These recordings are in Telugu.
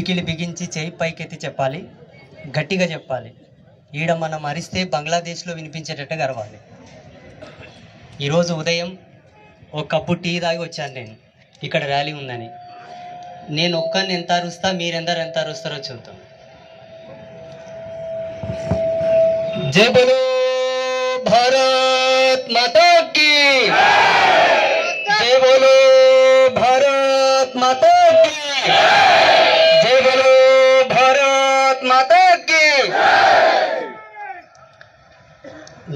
పిడికిలి బిగించి చేయి పైకెత్తి చెప్పాలి, గట్టిగా చెప్పాలి. ఈడ మనం అరిస్తే బంగ్లాదేశ్లో వినిపించేటట్టుగా అరవాలి. ఈరోజు ఉదయం ఒక కప్పు టీ తాగి వచ్చాను నేను, ఇక్కడ ర్యాలీ ఉందని. నేను ఒక్కరిని ఎంత అరుస్తా, మీరెందరు ఎంత అరుస్తారో చూద్దాం. జై బోలో భారత్ మాతా కీ, జై బోలో భారత్ మాతా కీ, జై బోలో భారత్ మాతా కీ.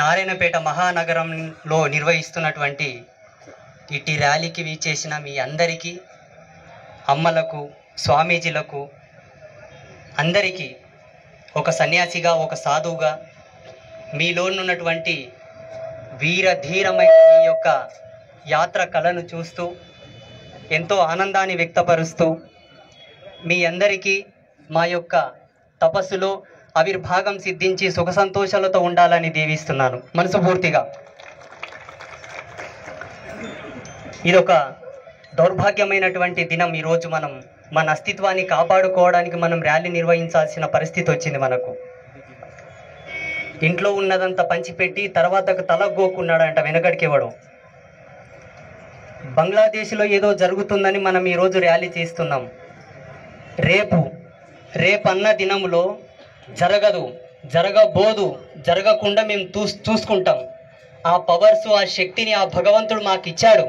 నారాయణపేట మహానగరంలో నిర్వహిస్తున్నటువంటి ఇటీ ర్యాలీకి వీచేసిన మీ అందరికీ, అమ్మలకు, స్వామీజీలకు అందరికీ ఒక సన్యాసిగా, ఒక సాధువుగా మీలోనున్నటువంటి వీరధీరమైన ఈ యొక్క యాత్ర కళను చూస్తూ ఎంతో ఆనందాన్ని వ్యక్తపరుస్తూ మీ అందరికీ మా యొక్క తపస్సులో ఆవిర్భాగం సిద్ధించి సుఖ సంతోషాలతో ఉండాలని దీవిస్తున్నాను మనస్ఫూర్తిగా. ఇదొక దౌర్భాగ్యమైనటువంటి దినం. ఈరోజు మనం మన అస్తిత్వాన్ని కాపాడుకోవడానికి మనం ర్యాలీ నిర్వహించాల్సిన పరిస్థితి వచ్చింది మనకు. ఇంట్లో ఉన్నదంతా పంచిపెట్టి తర్వాతకు తలగోకున్నాడంట వెనకడికి ఇవ్వడం. బంగ్లాదేశ్లో ఏదో జరుగుతుందని మనం ఈరోజు ర్యాలీ చేస్తున్నాం. రేపన్న దినంలో జరగదు, జరగబోదు, జరగకుండా మేము చూసుకుంటాం. ఆ పవర్స్, ఆ శక్తిని ఆ భగవంతుడు మాకు ఇచ్చాడు.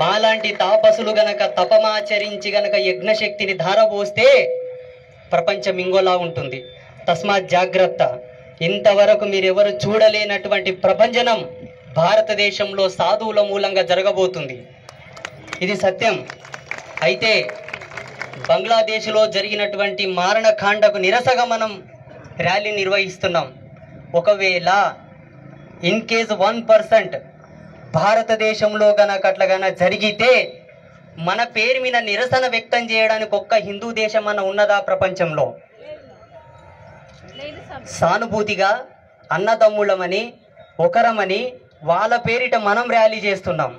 మాలాంటి తాపసులు గనక తపమాచరించి గనక యజ్ఞశక్తిని ధారపోస్తే ప్రపంచం ఇంకోలా ఉంటుంది. తస్మాత్ జాగ్రత్త. ఇంతవరకు మీరెవరు చూడలేనటువంటి ప్రభంజనం భారతదేశంలో సాధువుల మూలంగా జరగబోతుంది. ఇది సత్యం. అయితే బంగ్లాదేశ్లో జరిగినటువంటి మారణకాండకు నిరసగా మనం ర్యాలీ నిర్వహిస్తున్నాం. ఒకవేళ ఇన్ కేస్ 1% భారతదేశంలో గనక అట్లా జరిగితే మన పేరు మీద నిరసన వ్యక్తం చేయడానికి ఒక్క హిందూ దేశం అన్న ఉన్నదా ప్రపంచంలో? సానుభూతిగా అన్నదమ్ముళ్ళమని, ఒకరమని వాళ్ళ పేరిట మనం ర్యాలీ చేస్తున్నాం.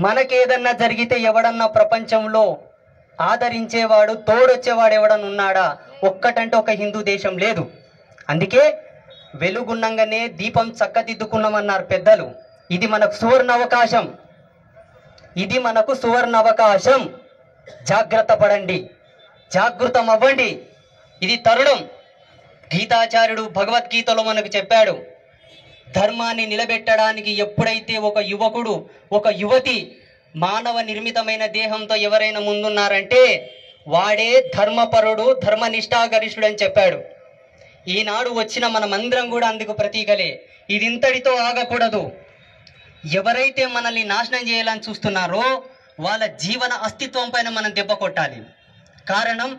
మనకేదన్నా జరిగితే ఎవడన్నా ప్రపంచంలో ఆదరించేవాడు, తోడొచ్చేవాడు ఎవడన్నా ఉన్నాడా? ఒక్కటంటే ఒక హిందూ దేశం లేదు. అందుకే వెలుగున్నంగానే దీపం చక్కదిద్దుకున్నామన్నారు పెద్దలు. ఇది మనకు సువర్ణ అవకాశం, ఇది మనకు సువర్ణ అవకాశం. జాగ్రత్త పడండి, జాగృతం అవ్వండి. ఇది తరుణం. గీతాచార్యుడు భగవద్గీతలో మనకు చెప్పాడు, ధర్మాన్ని నిలబెట్టడానికి ఎప్పుడైతే ఒక యువకుడు, ఒక యువతి మానవ నిర్మితమైన దేహంతో ఎవరైనా ముందున్నారంటే వాడే ధర్మపరుడు, ధర్మనిష్టాగరిష్ఠుడు అని చెప్పాడు. ఈనాడు వచ్చిన మనమందరం కూడా అందుకు ప్రతీకలే. ఇది ఇంతటితో ఆగకూడదు. ఎవరైతే మనల్ని నాశనం చేయాలని చూస్తున్నారో వాళ్ళ జీవన అస్తిత్వం పైన మనం దెబ్బ కొట్టాలి. కారణం,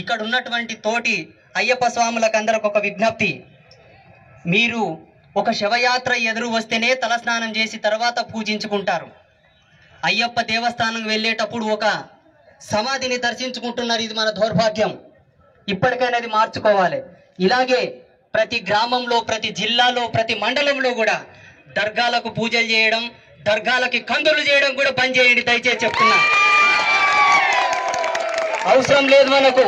ఇక్కడ ఉన్నటువంటి తోటి అయ్యప్ప స్వాములకు అందరికి ఒక విజ్ఞప్తి. మీరు ఒక శవయాత్ర ఎదురు వస్తేనే తలస్నానం చేసి తర్వాత పూజించుకుంటారు. అయ్యప్ప దేవస్థానం వెళ్ళేటప్పుడు ఒక సమాధిని దర్శించుకుంటున్నారు. ఇది మన దౌర్భాగ్యం. ఇప్పటికైనా అది మార్చుకోవాలి. ఇలాగే ప్రతి గ్రామంలో, ప్రతి జిల్లాలో, ప్రతి మండలంలో కూడా దర్గాలకు పూజలు చేయడం, దర్గాలకి కందులు చేయడం కూడా బంద్ చేయండి దయచేసి చెప్తున్నా. అవసరం లేదు మనకు.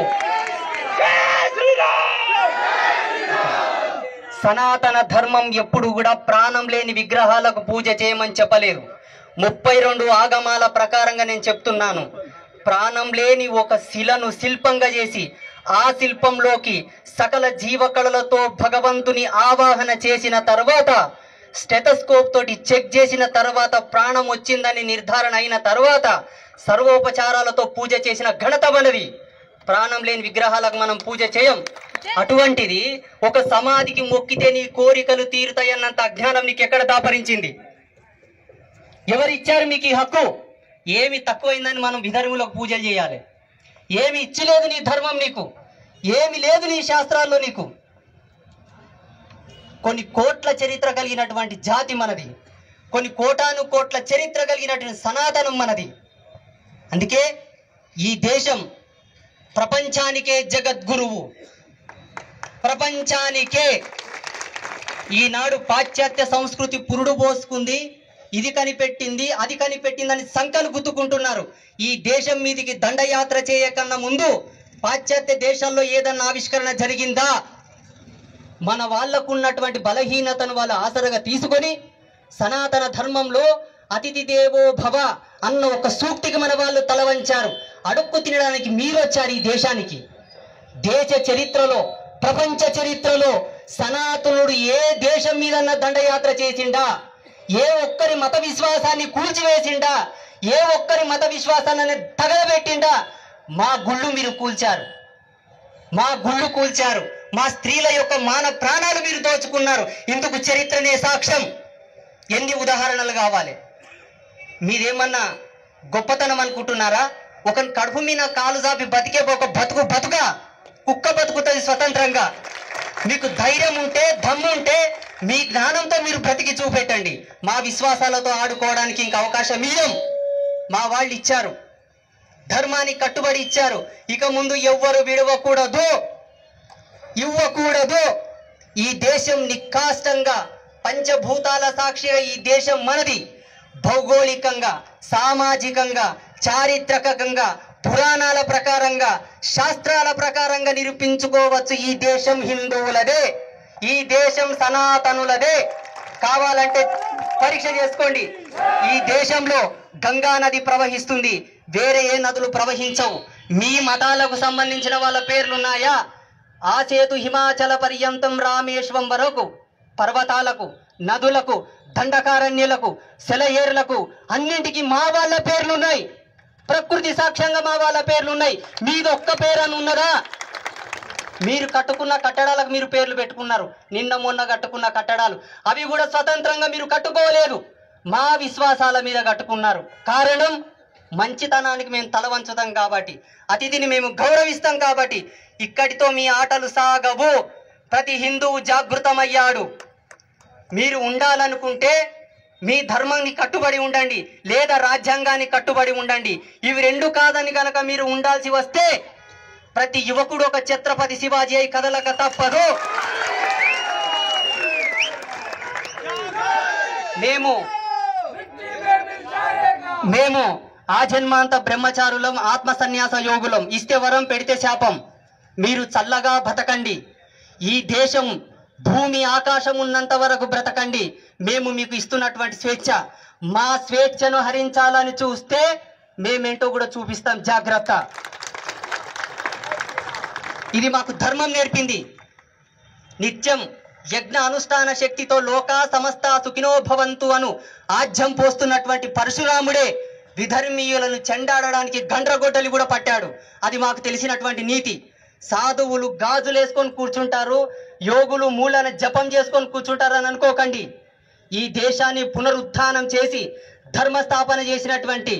సనాతన ధర్మం ఎప్పుడు కూడా ప్రాణం లేని విగ్రహాలకు పూజ చేయమని చెప్పలేదు. 32 ఆగమాల ప్రకారంగా నేను చెప్తున్నాను. ప్రాణం లేని ఒక శిలను శిల్పంగా చేసి ఆ శిల్పంలోకి సకల జీవకళలతో భగవంతుని ఆవాహన చేసిన తర్వాత, స్టెథోస్కోప్ తోటి చెక్ చేసిన తర్వాత, ప్రాణం వచ్చిందని నిర్ధారణ అయిన తర్వాత సర్వోపచారాలతో పూజ చేసిన ఘనత మనది. ప్రాణం లేని విగ్రహాలకు మనం పూజ చేయం. అటువంటిది ఒక సమాధికి మొక్కితే నీ కోరికలు తీరుతాయన్నంత అజ్ఞానం నీకు ఎక్కడ దాపరించింది? ఎవరిచ్చారు మీకు ఈ హక్కు? ఏమి తక్కువైందని మనం విధర్ములకు పూజలు చేయాలి? ఏమి ఇచ్చలేదు నీ ధర్మం నీకు, ఏమి లేదు నీ శాస్త్రాల్లో నీకు. కొన్ని కోట్ల చరిత్ర కలిగినటువంటి జాతి మనది, కొన్ని కోటాను కోట్ల చరిత్ర కలిగినటువంటి సనాతనం మనది. అందుకే ఈ దేశం ప్రపంచానికే జగద్గురువు, ప్రపంచానికే. ఈనాడు పాశ్చాత్య సంస్కృతి పురుడు పోసుకుంది, ఇది కనిపెట్టింది, అది కనిపెట్టిందని సంకలు గుద్దుకుంటున్నారు. ఈ దేశం మీదికి దండయాత్ర చేయకన్నా ముందు పాశ్చాత్య దేశాల్లో ఏదన్నా ఆవిష్కరణ జరిగిందా? మన వాళ్లకు ఉన్నటువంటి బలహీనతను వాళ్ళు ఆసరగా తీసుకొని సనాతన ధర్మంలో అతిథి దేవో భవ అన్న ఒక సూక్తికి మన వాళ్ళు తలవంచారు. అడుక్కు తినడానికి మీరు వచ్చారు ఈ దేశానికి. దేశ చరిత్రలో, ప్రపంచ చరిత్రలో సనాతనుడు ఏ దేశం మీదన్నా దండయాత్ర చేసిండా? ఏ ఒక్కరి మత విశ్వాసాన్ని కూల్చివేసిండా? ఏ ఒక్కరి మత విశ్వాసాన్ని తగలబెట్టిండా? మా గుళ్ళు మీరు కూల్చారు, మా గుళ్ళు కూల్చారు, మా స్త్రీల యొక్క మాన ప్రాణాలు మీరు దోచుకున్నారు. ఇందుకు చరిత్రనే సాక్ష్యం. ఎన్ని ఉదాహరణలు కావాలి? మీరేమన్నా గొప్పతనం అనుకుంటున్నారా? ఒక కడుపు మీద కాలు జాపి బతికే ఒక బతుక కుక్క బతుకుతుంది స్వతంత్రంగా. మీకు ధైర్యం ఉంటే, దమ్ము ఉంటే మీ జ్ఞానంతో మీరు బ్రతికి చూపెట్టండి. మా విశ్వాసాలతో ఆడుకోవడానికి ఇంక అవకాశం ఇయ్యం. మా వాళ్ళు ఇచ్చారు, ధర్మానికి కట్టుబడి ఇచ్చారు. ఇక ముందు ఎవ్వరు విడవకూడదు, ఇవ్వకూడదు. ఈ దేశం నిక్కాష్టంగా పంచభూతాల సాక్షిగా ఈ దేశం మనది. భౌగోళికంగా, సామాజికంగా, చారిత్రకంగా, పురాణాల ప్రకారంగా, శాస్త్రాల ప్రకారంగా నిరూపించుకోవచ్చు. ఈ దేశం హిందువులదే, ఈ దేశం సనాతనులదే. కావాలంటే పరీక్ష చేసుకోండి. ఈ దేశంలో గంగా నది ప్రవహిస్తుంది, వేరే ఏ నదులు ప్రవహించవు. మీ మతాలకు సంబంధించిన వాళ్ళ పేర్లున్నాయా? ఆ చేతు హిమాచల పర్యంతం రామేశ్వరం వరకు పర్వతాలకు, నదులకు, దండకారణ్యులకు, సెలయేరులకు అన్నింటికి మా వాళ్ళ పేర్లున్నాయి. ప్రకృతి సాక్ష్యంగా మా వాళ్ళ పేర్లున్నాయి. మీది ఒక్క పేరు అని ఉన్నదా? మీరు కట్టుకున్న కట్టడాలకు మీరు పేర్లు పెట్టుకున్నారు. నిన్న మొన్న కట్టుకున్న కట్టడాలు అవి కూడా స్వతంత్రంగా మీరు కట్టుకోలేదు, మా విశ్వాసాల మీద కట్టుకున్నారు. కారణం మంచితనానికి మేము తల వంచుతాం కాబట్టి, అతిథిని మేము గౌరవిస్తాం కాబట్టి. ఇక్కడితో మీ ఆటలు సాగవు. ప్రతి హిందువు జాగృతమయ్యాడు. మీరు ఉండాలనుకుంటే మీ ధర్మాన్ని కట్టుబడి ఉండండి, లేదా రాజ్యాంగాన్ని కట్టుబడి ఉండండి. ఇవి రెండు కాదని గనక మీరు ఉండాల్సి వస్తే ప్రతి యువకుడు ఒక ఛత్రపతి శివాజీ అయి కదలక తప్పదు. మేము ఆజన్మాంత బ్రహ్మచారులం, ఆత్మ సన్యాస యోగులం. ఇస్తే వరం, పెడితే శాపం. మీరు చల్లగా బతకండి. ఈ దేశం, భూమి, ఆకాశం ఉన్నంత వరకు బ్రతకండి. మేము మీకు ఇస్తున్నటువంటి స్వేచ్ఛ. మా స్వేచ్ఛను హరించాలని చూస్తే మేమేంటో కూడా చూపిస్తాం. జాగ్రత్త. ఇది మాకు ధర్మం నేర్పింది. నిత్యం యజ్ఞ అనుష్ఠాన శక్తితో లోకా సమస్త సుఖినో భవంతు అను ఆజ్యం పోస్తున్నటువంటి పరశురాముడే విధర్మీయులను చెండాడడానికి గండ్రగొడ్డలి కూడా పట్టాడు. అది మాకు తెలిసినటువంటి నీతి. సాధువులు గాజులు వేసుకొని కూర్చుంటారు, యోగులు మూలన జపం చేసుకొని కూర్చుంటారు అని అనుకోకండి. ఈ దేశాన్ని పునరుత్థానం చేసి ధర్మస్థాపన చేసినటువంటి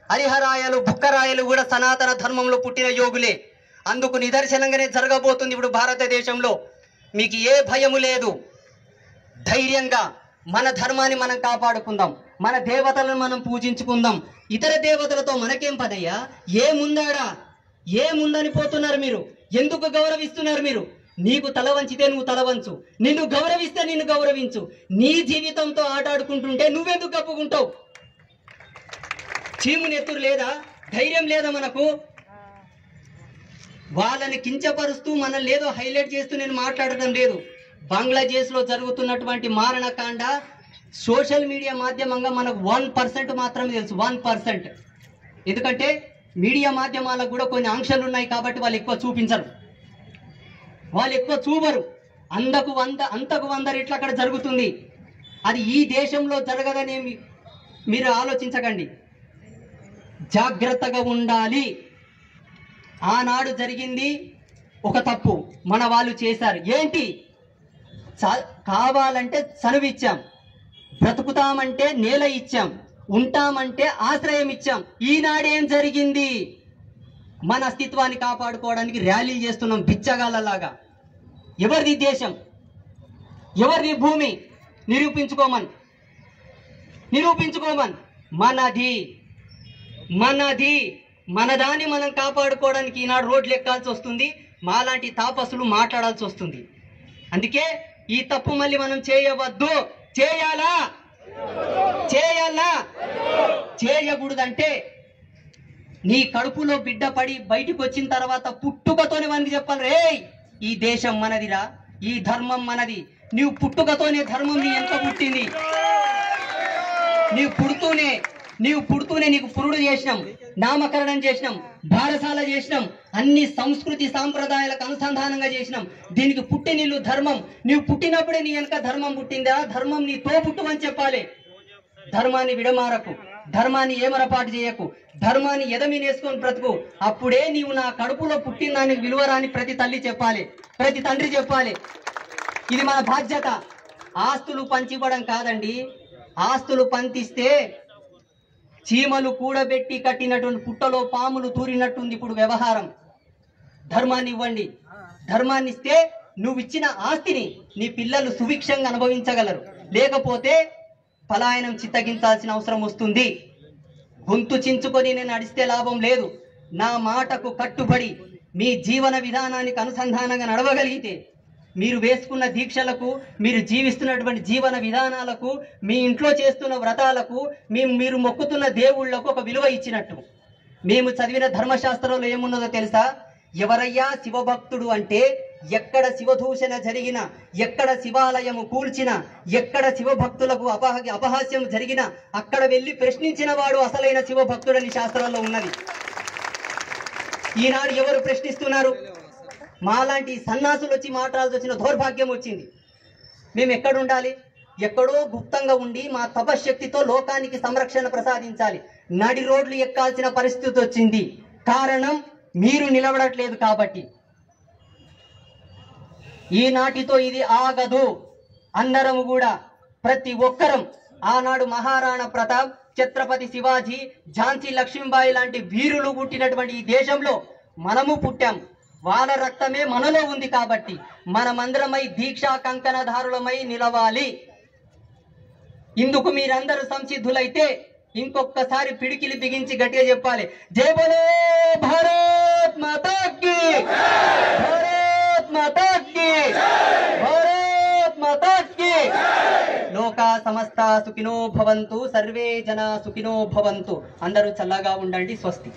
హరిహరాయలు, బుక్కరాయలు కూడా సనాతన ధర్మంలో పుట్టిన యోగులే. అందుకు నిదర్శనంగానే జరగబోతుంది ఇప్పుడు భారతదేశంలో. మీకు ఏ భయము లేదు. ధైర్యంగా మన ధర్మాన్ని మనం కాపాడుకుందాం, మన దేవతలను మనం పూజించుకుందాం. ఇతర దేవతలతో మనకేం పదయ్యా? ఏముందాడా? ఏముందని పోతున్నారు మీరు? ఎందుకు గౌరవిస్తున్నారు మీరు? నీకు తల వంచితే నువ్వు తల వంచు, నిన్ను గౌరవిస్తే నిన్ను గౌరవించు. నీ జీవితంతో ఆటాడుకుంటుంటే నువ్వెందుకు కప్పుకుంటావు? చీము నెత్తురు లేదా? ధైర్యం లేదా మనకు? వాళ్ళని కించపరుస్తూ మనల్ని ఏదో హైలైట్ చేస్తూ నేను మాట్లాడటం లేదు. బంగ్లాదేశ్లో జరుగుతున్నటువంటి మారణకాండ సోషల్ మీడియా మాధ్యమంగా మనకు 1% మాత్రమే తెలుసు. 1%. ఎందుకంటే మీడియా మాధ్యమాలకు కూడా కొన్ని ఆంక్షలు ఉన్నాయి కాబట్టి వాళ్ళు ఎక్కువ చూపించరు, వాళ్ళు ఎక్కువ చూపరు. అంతకు 100 రెట్లు అక్కడ జరుగుతుంది. అది ఈ దేశంలో జరగదని మీరు ఆలోచించకండి. జాగ్రత్తగా ఉండాలి. ఆనాడు జరిగింది ఒక తప్పు మన వాళ్ళు చేశారు. ఏంటి? కావాలంటే చనువిచ్చాం, బ్రతుకుతామంటే నేల ఇచ్చాం, ఉంటామంటే ఆశ్రయం ఇచ్చాం. ఈనాడేం జరిగింది? మన అస్తిత్వాన్ని కాపాడుకోవడానికి ర్యాలీలు చేస్తున్నాం బిచ్చగాళ్ళలాగా. ఎవరిది దేశం? ఎవరిది భూమి? నిరూపించుకోమన్. మనది. మనదాన్ని మనం కాపాడుకోవడానికి ఈనాడు రోడ్లు ఎక్కాల్సి వస్తుంది. మాలాంటి తాపసులు మాట్లాడాల్సి వస్తుంది. అందుకే ఈ తప్పు మళ్ళీ మనం చేయవద్దు. చేయాలా? చేయకూడదంటే నీ కడుపులో బిడ్డ పడి బయటికి వచ్చిన తర్వాత పుట్టుకతోనే వానికి చెప్పాలి, రే ఈ దేశం మనదిరా, ఈ ధర్మం మనది. నీవు పుట్టుకతోనే ధర్మం నీ ఎంత పుట్టింది. నీవు పుడుతూనే నీకు పురుడు చేసినాం, నామకరణం చేసినాం, బారసాల చేసినాం, అన్ని సంస్కృతి సాంప్రదాయాలకు అనుసంధానంగా చేసినాం. దీనికి పుట్టినిల్లు ధర్మం. నీవు పుట్టినప్పుడే నీ వెనక ధర్మం పుట్టిందా, ధర్మం నీ తో పుట్టుమని చెప్పాలి. ధర్మాన్ని విడమారకు, ధర్మాన్ని ఏమరపాటు చేయకు, ధర్మాన్ని ఎదమినేసుకొని బ్రతుకు. అప్పుడే నీవు నా కడుపులో పుట్టిన దానికి విలువరాని ప్రతి తల్లి చెప్పాలి, ప్రతి తండ్రి చెప్పాలి. ఇది మన బాధ్యత. ఆస్తులు పంచివ్వడం కాదండి. ఆస్తులు పంచిస్తే చీమలు కూడబెట్టి కట్టినటువంటి పుట్టలో పాములు తూరినట్టుంది ఇప్పుడు వ్యవహారం. ధర్మాన్ని ఇవ్వండి. ధర్మాన్ని ఇస్తే నువ్వు ఇచ్చిన ఆస్తిని నీ పిల్లలు సుభిక్షంగా అనుభవించగలరు. లేకపోతే పలాయనం చిత్తగించాల్సిన అవసరం వస్తుంది. గొంతు చించుకొని నేను నడిస్తే లాభం లేదు. నా మాటకు కట్టుబడి మీ జీవన విధానానికి అనుసంధానంగా నడవగలిగితే, మీరు వేసుకున్న దీక్షలకు, మీరు జీవిస్తున్నటువంటి జీవన విధానాలకు, మీ ఇంట్లో చేస్తున్న వ్రతాలకు, మీరు మొక్కుతున్న దేవుళ్లకు ఒక విలువ ఇచ్చినట్టు. మేము చదివిన ధర్మశాస్త్రంలో ఏమున్నదో తెలుసా? ఎవరయ్యా శివభక్తుడు అంటే, ఎక్కడ శివదూషణ జరిగినా, ఎక్కడ శివాలయము కూల్చినా, ఎక్కడ శివభక్తులకు అపహాస్యం జరిగినా అక్కడ వెళ్ళి ప్రశ్నించిన వాడు అసలైన శివభక్తుడని శాస్త్రంలో ఉన్నది. ఈనాడు ఎవరు ప్రశ్నిస్తున్నారు? మాలాంటి సన్నాసులు వచ్చి మాట్లాడాల్సి వచ్చిన దౌర్భాగ్యం వచ్చింది. మేము ఎక్కడుండాలి? ఎక్కడో గుప్తంగా ఉండి మా తపశక్తితో లోకానికి సంరక్షణ ప్రసాదించాలి. నడి రోడ్లు ఎక్కాల్సిన పరిస్థితి వచ్చింది. కారణం మీరు నిలబడట్లేదు కాబట్టి. ఈనాటితో ఇది ఆగదు. అందరము కూడా, ప్రతి ఒక్కరం, ఆనాడు మహారాణా ప్రతాప్, ఛత్రపతి శివాజీ, ఝాన్సీ లక్ష్మీబాయి లాంటి వీరులు పుట్టినటువంటి ఈ దేశంలో మనము పుట్టాం. వాళ్ళ రక్తమే మనలో ఉంది కాబట్టి మనమందరమై దీక్షా కంకణధారులమై నిలవాలి. ఇందుకు మీరందరూ సంసిద్ధులైతే ఇంకొకసారి పిడికిలి బిగించి గట్టిగా చెప్పాలి, జై బోలో భారత్ మాతా కీ, భారత్ మాతా కీ, భారత్ మాతా కీ. లోకా సమస్త సుఖినో భవంతు, సర్వే జన సుఖినో భవంతు. అందరూ చల్లగా ఉండండి. స్వస్తి.